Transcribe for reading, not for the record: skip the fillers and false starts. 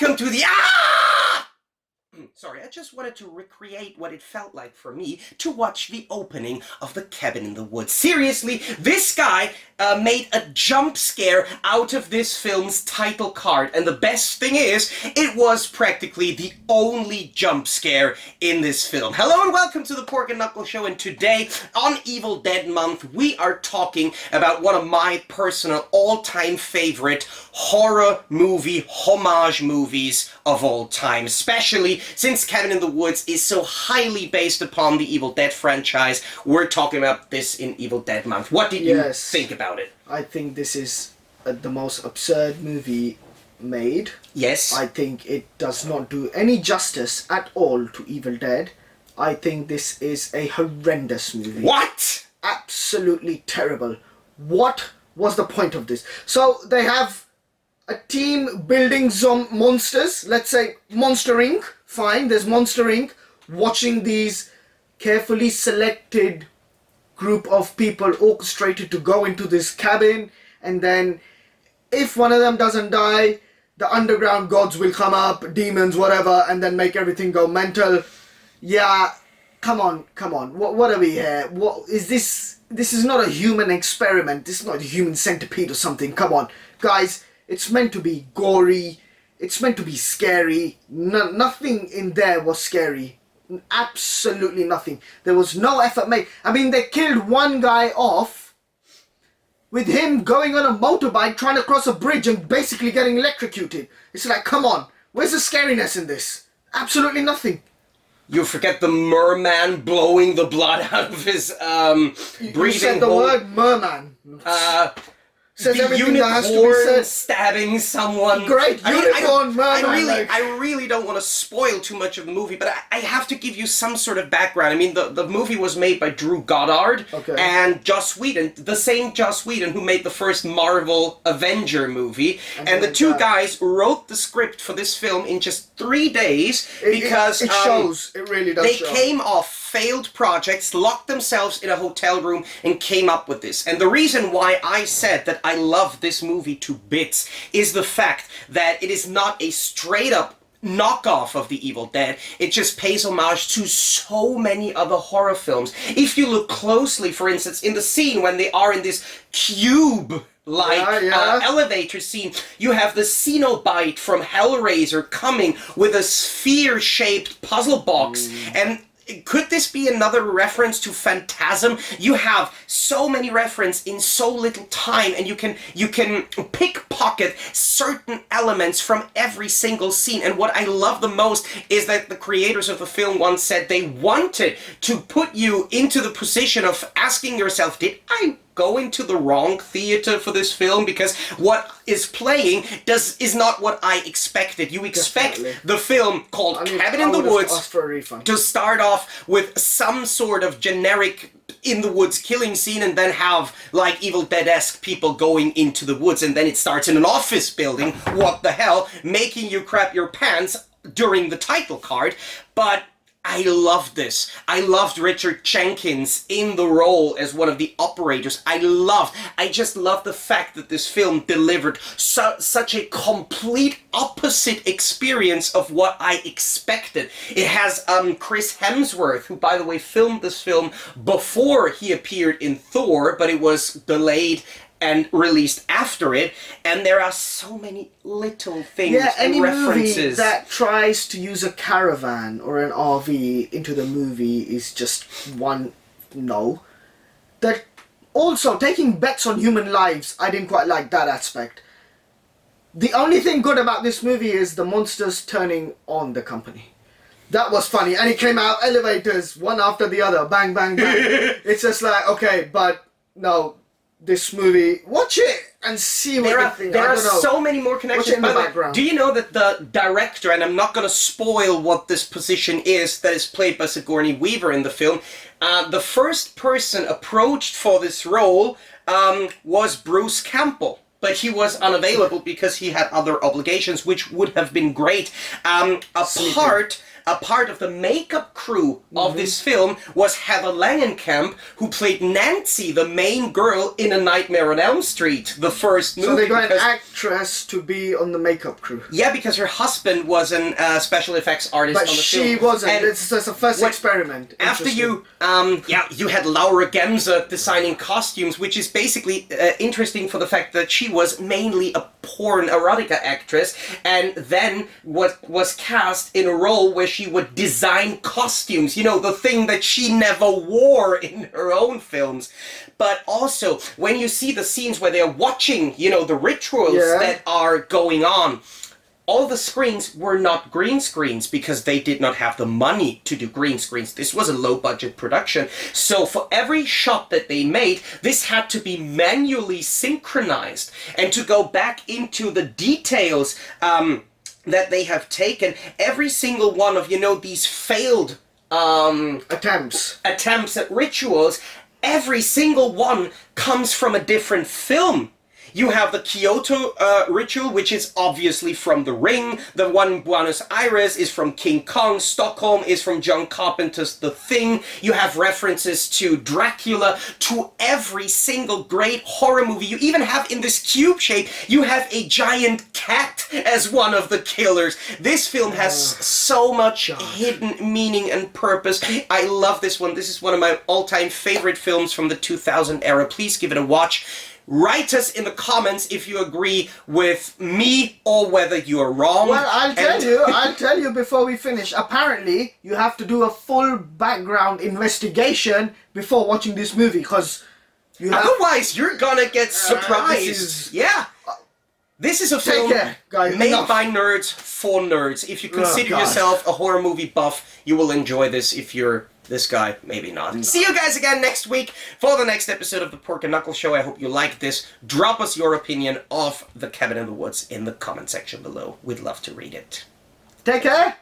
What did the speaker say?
welcome to the Sorry, I just wanted to recreate what it felt like for me to watch the opening of The Cabin in the Woods. Seriously, this guy made a jump scare out of this film's title card, and the best thing is, it was practically the only jump scare in this film. Hello and welcome to the Pork and Knuckle Show, and today, on Evil Dead Month, we are talking about one of my personal all-time favorite horror movie homage movies of all time, especially since Cabin in the Woods is so highly based upon the Evil Dead franchise. We're talking about this in Evil Dead Month. What did you think about it? I think this is the most absurd movie made. Yes. I think it does not do any justice at all to Evil Dead. I think this is a horrendous movie. What? Absolutely terrible. What was the point of this? So they have a team building some monsters, let's say Monster Inc. Fine, there's Monster Inc. watching these carefully selected group of people orchestrated to go into this cabin, and then if one of them doesn't die, the underground gods will come up, demons, whatever, and then make everything go mental. Yeah, come on. What are we here? What is this? This is not a human experiment. This is not a human centipede or something. Come on, guys. It's meant to be gory. It's meant to be scary. Nothing in there was scary. Absolutely nothing. There was no effort made. I mean, they killed one guy off with him going on a motorbike trying to cross a bridge and basically getting electrocuted. It's like, come on. Where's the scariness in this? Absolutely nothing. You forget the merman blowing the blood out of his breathing hole. You said the word merman. Says the everything that has to be unicorn said. stabbing someone. Great, unicorn, merman. I really don't want to spoil too much of the movie, but I have to give you some sort of background. I mean, the movie was made by Drew Goddard and Joss Whedon, the same Joss Whedon who made the first Marvel Avenger movie. And the two guys wrote the script for this film in just 3 days because it shows. It really does. They show. came off failed projects, locked themselves in a hotel room, and came up with this. And the reason why I said that I love this movie to bits is the fact that it is not a straight-up knockoff of the Evil Dead. It just pays homage to so many other horror films. If you look closely, for instance, in the scene when they are in this cube elevator scene, you have the Cenobite from Hellraiser coming with a sphere-shaped puzzle box, and could this be another reference to Phantasm? You have so many references in so little time, and you can pickpocket certain elements from every single scene. And what I love the most is that the creators of the film once said they wanted to put you into the position of asking yourself, did I go into the wrong theater for this film? Because what is playing is not what I expected. You expect the film called Cabin in the Woods to start off with some sort of generic in the woods killing scene and then have like Evil Dead-esque people going into the woods, and then it starts in an office building, what the hell, making you crap your pants during the title card. But I loved this. I loved Richard Jenkins in the role as one of the operators. I just loved the fact that this film delivered such a complete opposite experience of what I expected. It has Chris Hemsworth, who by the way filmed this film before he appeared in Thor, but it was delayed and released after it, and there are so many little things and references. Movie that tries to use a caravan or an RV into the movie is just one no. That also taking bets on human lives, I didn't quite like that aspect. The only thing good about this movie is the monsters turning on the company. That was funny, and it came out elevators one after the other, bang bang bang. It's just like, okay, but no. This movie, watch it and see what you think. There are so many more connections. In the background. Do you know that the director, and I'm not going to spoil what this position is, that is played by Sigourney Weaver in the film, the first person approached for this role was Bruce Campbell. But he was unavailable because he had other obligations, which would have been great. a part of the makeup crew of this film was Heather Langenkamp, who played Nancy, the main girl in A Nightmare on Elm Street, the first movie. So they got an actress to be on the makeup crew. Yeah, because her husband was an special effects artist But on the film. she wasn't. And it's a first experiment. after Interesting. you had Laura Gemser designing costumes, which is basically interesting for the fact that she was mainly a porn erotica actress, and then was cast in a role where she would design costumes, you know, the thing that she never wore in her own films. But also, when you see the scenes where they're watching, you know, the rituals that are going on, all the screens were not green screens because they did not have the money to do green screens. This was a low-budget production. So for every shot that they made, this had to be manually synchronized. And to go back into the details that they have taken, every single one of, you know, these failed attempts at rituals, every single one comes from a different film. You have the Kyoto ritual, which is obviously from The Ring. The one in Buenos Aires is from King Kong. Stockholm is from John Carpenter's The Thing. You have references to Dracula, to every single great horror movie. You even have, in this cube shape, you have a giant cat as one of the killers. This film has so much hidden meaning and purpose. I love this one. This is one of my all-time favorite films from the 2000 era. Please give it a watch. Write us in the comments if you agree with me or whether you are wrong. Well, I'll tell you before we finish. Apparently, you have to do a full background investigation before watching this movie, because otherwise you're gonna get surprised. This is a film made by nerds for nerds. If you consider yourself a horror movie buff, you will enjoy this. If you're this guy, maybe not. See you guys again next week for the next episode of the Pork and Knuckle Show. I hope you liked this. Drop us your opinion of The Cabin in the Woods in the comment section below. We'd love to read it. Take care.